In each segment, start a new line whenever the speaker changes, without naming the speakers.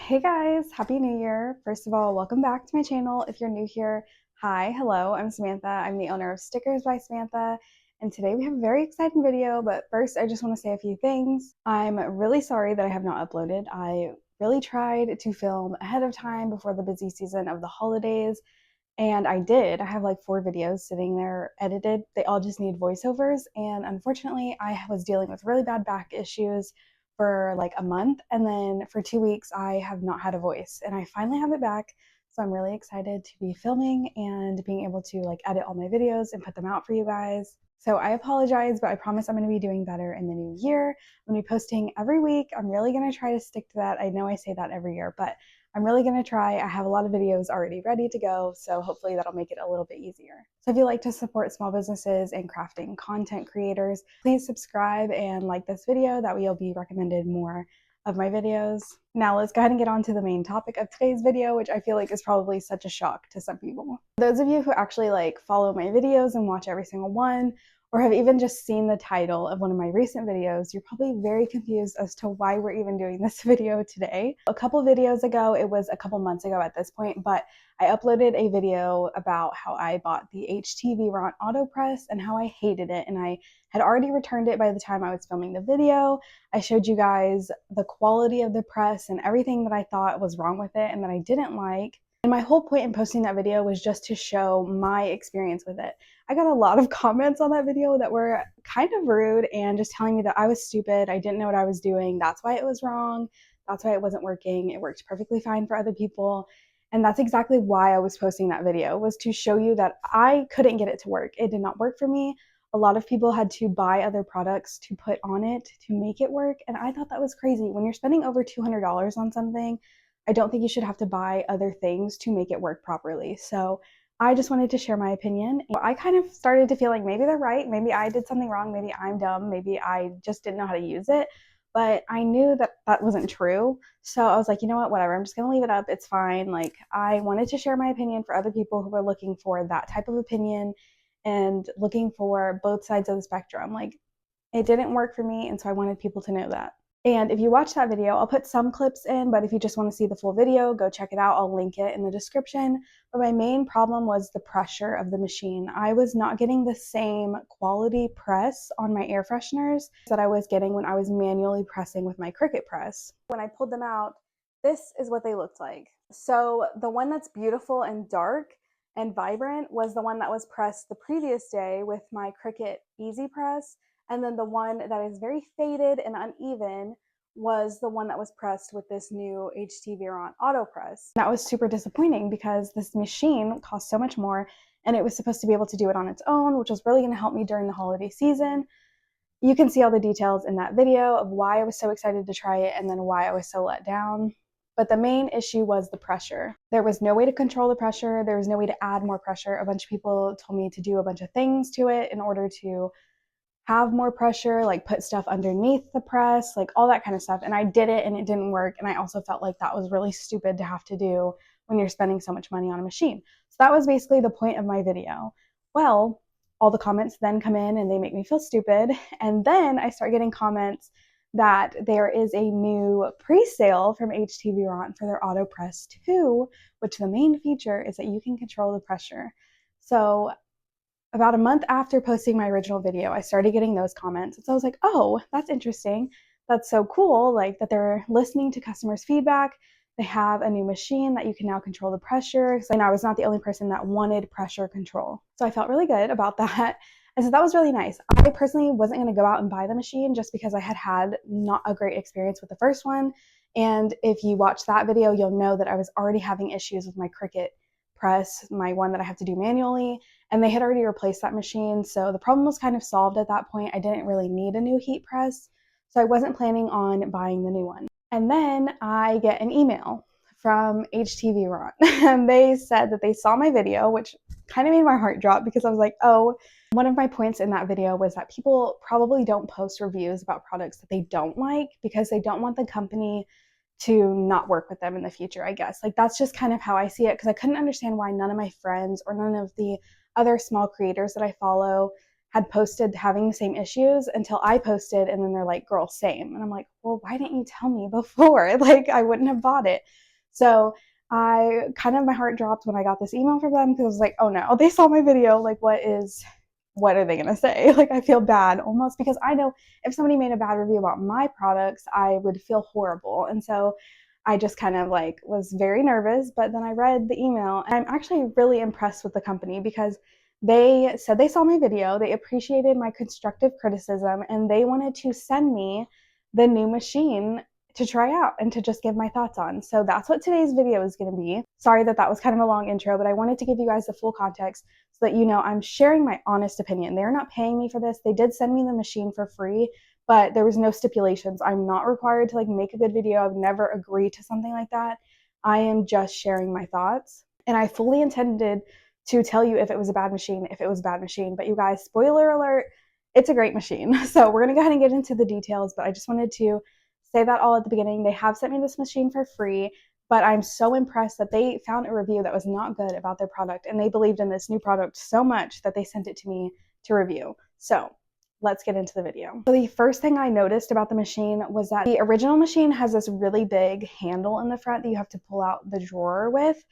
Hey guys, Happy New Year. First of all, welcome back to my channel. If you're new here, hi, hello, I'm Samantha. I'm the owner of Stickers by Samantha, and today we have a very exciting video, but first I just want to say a few things. I'm really sorry that I have not uploaded. I really tried to film ahead of time before the busy season of the holidays, and I did. I have like 4 videos sitting there edited. They all just need voiceovers, and unfortunately I was dealing with really bad back issues for like a month, and then for 2 weeks I have not had a voice, and I finally have it back. So I'm really excited to be filming and being able to like edit all my videos and put them out for you guys. So I apologize, but I promise I'm going to be doing better in the new year. I'm going to be posting every week. I'm really going to try to stick to that. I know I say that every year, but I'm really going to try. I have a lot of videos already ready to go, so hopefully that'll make it a little bit easier. So if you like to support small businesses and crafting content creators, please subscribe and like this video. That way you'll be recommended more of my videos. Now let's go ahead and get on to the main topic of today's video, which I feel like is probably such a shock to some people. Those of you who actually like follow my videos and watch every single one, or have even just seen the title of one of my recent videos, you're probably very confused as to why we're even doing this video today. A couple videos ago, it was a couple months ago at this point, but I uploaded a video about how I bought the HTVront Auto Press and how I hated it, and I had already returned it by the time I was filming the video. I showed you guys the quality of the press and everything that I thought was wrong with it and that I didn't like. And my whole point in posting that video was just to show my experience with it. I got a lot of comments on that video that were kind of rude and just telling me that I was stupid, I didn't know what I was doing, that's why it was wrong, that's why it wasn't working, it worked perfectly fine for other people. And that's exactly why I was posting that video, was to show you that I couldn't get it to work. It did not work for me. A lot of people had to buy other products to put on it to make it work, and I thought that was crazy. When you're spending over $200 on something, I don't think you should have to buy other things to make it work properly. So I just wanted to share my opinion. I kind of started to feel like maybe they're right, maybe I did something wrong, maybe I'm dumb, maybe I just didn't know how to use it. But I knew that that wasn't true. So I was like, you know what, whatever, I'm just gonna leave it up, it's fine. Like, I wanted to share my opinion for other people who were looking for that type of opinion and looking for both sides of the spectrum. Like, it didn't work for me, and so I wanted people to know that. And if you watch that video, I'll put some clips in, but if you just want to see the full video, go check it out. I'll link it in the description. But my main problem was the pressure of the machine. I was not getting the same quality press on my air fresheners that I was getting when I was manually pressing with my Cricut press. When I pulled them out, this is what they looked like. So the one that's beautiful and dark and vibrant was the one that was pressed the previous day with my Cricut Easy Press. And then the one that is very faded and uneven was the one that was pressed with this new HTVront Auto Press. That was super disappointing because this machine cost so much more, and it was supposed to be able to do it on its own, which was really going to help me during the holiday season. You can see all the details in that video of why I was so excited to try it and then why I was so let down. But the main issue was the pressure. There was no way to control the pressure. There was no way to add more pressure. A bunch of people told me to do a bunch of things to it in order to have more pressure, like put stuff underneath the press, like all that kind of stuff. And I did it and it didn't work. And I also felt like that was really stupid to have to do when you're spending so much money on a machine. So that was basically the point of my video. Well, all the comments then come in and they make me feel stupid. And then I start getting comments that there is a new pre-sale from HTVront for their Auto Press 2, which the main feature is that you can control the pressure. So about a month after posting my original video, I started getting those comments. So I was like, oh, that's interesting. That's so cool, like that they're listening to customers' feedback. They have a new machine that you can now control the pressure. And I was not the only person that wanted pressure control. So I felt really good about that. And so that was really nice. I personally wasn't going to go out and buy the machine just because I had not a great experience with the first one. And if you watch that video, you'll know that I was already having issues with my Cricut press, my one that I have to do manually, and they had already replaced that machine. So the problem was kind of solved at that point. I didn't really need a new heat press, so I wasn't planning on buying the new one. And then I get an email from HTVront and they said that they saw my video, which kind of made my heart drop because I was like, oh, one of my points in that video was that people probably don't post reviews about products that they don't like because they don't want the company to not work with them in the future, I guess. Like, that's just kind of how I see it, because I couldn't understand why none of my friends or none of the other small creators that I follow had posted having the same issues until I posted, and then they're like, girl, same. And I'm like, well, why didn't you tell me before? Like, I wouldn't have bought it. So my heart dropped when I got this email from them, because I was like, oh no, they saw my video. Like, what are they gonna say? Like, I feel bad almost, because I know if somebody made a bad review about my products, I would feel horrible. And so I just kind of like was very nervous, but then I read the email, and I'm actually really impressed with the company, because they said they saw my video, they appreciated my constructive criticism, and they wanted to send me the new machine to try out and to just give my thoughts on. So that's what today's video is going to be. Sorry that was kind of a long intro, but I wanted to give you guys the full context so that you know I'm sharing my honest opinion. They're not paying me for this. They did send me the machine for free, but there was no stipulations. I'm not required to like make a good video. I've never agreed to something like that. I am just sharing my thoughts, and I fully intended to tell you if it was a bad machine, but you guys, spoiler alert, it's a great machine. So we're gonna go ahead and get into the details, but I just wanted to say that all at the beginning. They have sent me this machine for free, but I'm so impressed that they found a review that was not good about their product, and they believed in this new product so much that they sent it to me to review. So let's get into the video. So the first thing I noticed about the machine was that the original machine has this really big handle in the front that you have to pull out the drawer with.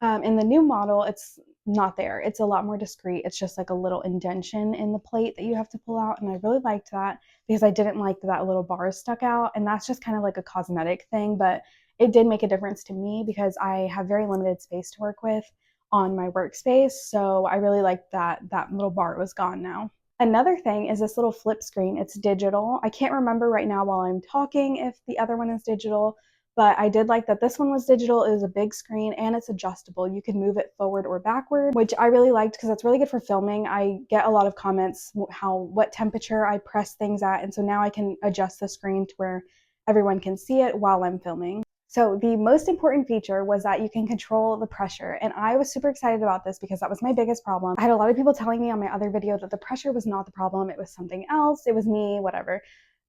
In the new model, it's not there. It's a lot more discreet. It's just like a little indentation in the plate that you have to pull out, and I really liked that, because I didn't like that little bar stuck out, and that's just kind of like a cosmetic thing, but it did make a difference to me because I have very limited space to work with on my workspace, so I really liked that little bar was gone now. Another thing is this little flip screen. It's digital. I can't remember right now while I'm talking if the other one is digital, but I did like that this one was digital. It was a big screen, and it's adjustable. You can move it forward or backward, which I really liked because that's really good for filming. I get a lot of comments what temperature I press things at, and so now I can adjust the screen to where everyone can see it while I'm filming. So the most important feature was that you can control the pressure, and I was super excited about this because that was my biggest problem. I had a lot of people telling me on my other video that the pressure was not the problem, it was something else, it was me, whatever.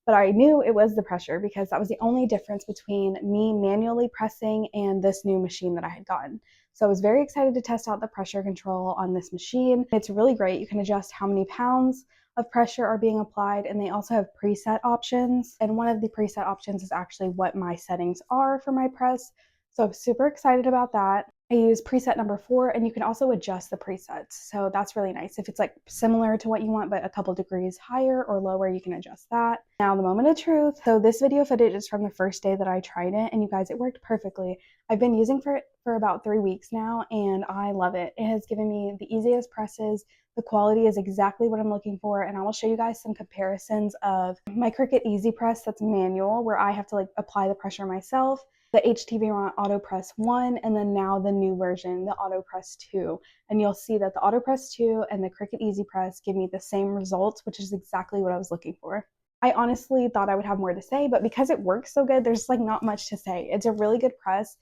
But I knew it was the pressure because that was the only difference between me manually pressing and this new machine that I had gotten. So I was very excited to test out the pressure control on this machine. It's really great. You can adjust how many pounds of pressure are being applied, and they also have preset options, and one of the preset options is actually what my settings are for my press, so I'm super excited about that. I use preset number 4, and you can also adjust the presets, so that's really nice. If it's like similar to what you want but a couple degrees higher or lower, you can adjust that. Now the moment of truth. So this video footage is from the first day that I tried it, and you guys, it worked perfectly. I've been using it for about 3 weeks now, and I love it. It has given me the easiest presses. The quality is exactly what I'm looking for, and I will show you guys some comparisons of my Cricut Easy Press that's manual, where I have to like apply the pressure myself, the HTVront Auto Press 1, and then now the new version, the Auto Press 2. And you'll see that the Auto Press 2 and the Cricut Easy Press give me the same results, which is exactly what I was looking for. I honestly thought I would have more to say, but because it works so good, there's like not much to say. It's a really good press.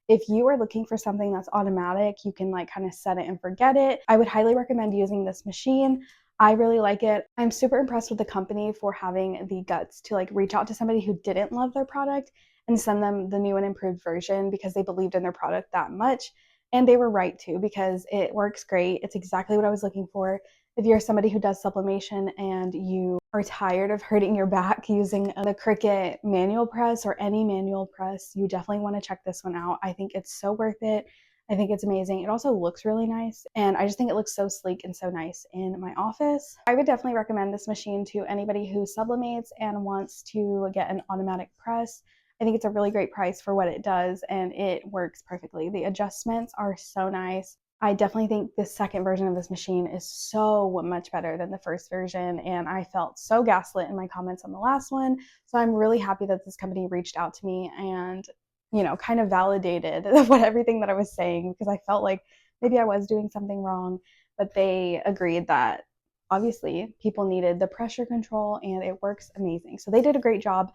If you are looking for something that's automatic, you can like kind of set it and forget it. I would highly recommend using this machine. I really like it. I'm super impressed with the company for having the guts to like reach out to somebody who didn't love their product and send them the new and improved version because they believed in their product that much. And they were right to, because it works great. It's exactly what I was looking for. If you're somebody who does sublimation and you are tired of hurting your back using the Cricut manual press or any manual press, you definitely want to check this one out. I think it's so worth it. I think it's amazing. It also looks really nice, and I just think it looks so sleek and so nice in my office. I would definitely recommend this machine to anybody who sublimates and wants to get an automatic press. I think it's a really great price for what it does, and it works perfectly. The adjustments are so nice. I definitely think the second version of this machine is so much better than the first version, and I felt so gaslit in my comments on the last one. So I'm really happy that this company reached out to me and, you know, kind of validated everything that I was saying, because I felt like maybe I was doing something wrong, but they agreed that obviously people needed the pressure control, and it works amazing. So they did a great job.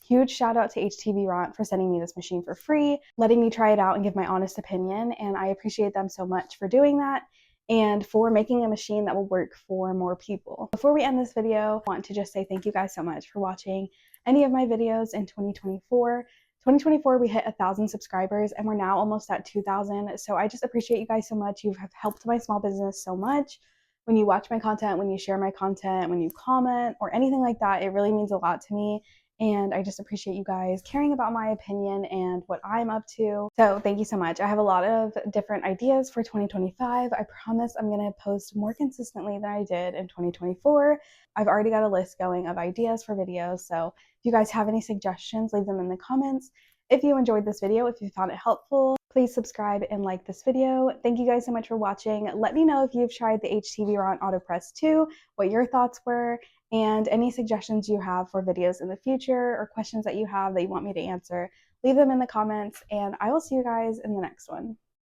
Huge shout out to HTVront for sending me this machine for free, letting me try it out and give my honest opinion, and I appreciate them so much for doing that and for making a machine that will work for more people. Before we end this video, I want to just say thank you guys so much for watching any of my videos in 2024. 2024, we hit 1,000 subscribers, and we're now almost at 2,000, so I just appreciate you guys so much. You have helped my small business so much when you watch my content, when you share my content, when you comment or anything like that. It really means a lot to me. And I just appreciate you guys caring about my opinion and what I'm up to. So thank you so much. I have a lot of different ideas for 2025. I promise I'm going to post more consistently than I did in 2024. I've already got a list going of ideas for videos. So if you guys have any suggestions, leave them in the comments. If you enjoyed this video, if you found it helpful, please subscribe and like this video. Thank you guys so much for watching. Let me know if you've tried the HTVront Auto Press too, what your thoughts were, and any suggestions you have for videos in the future or questions that you have that you want me to answer. Leave them in the comments, and I will see you guys in the next one.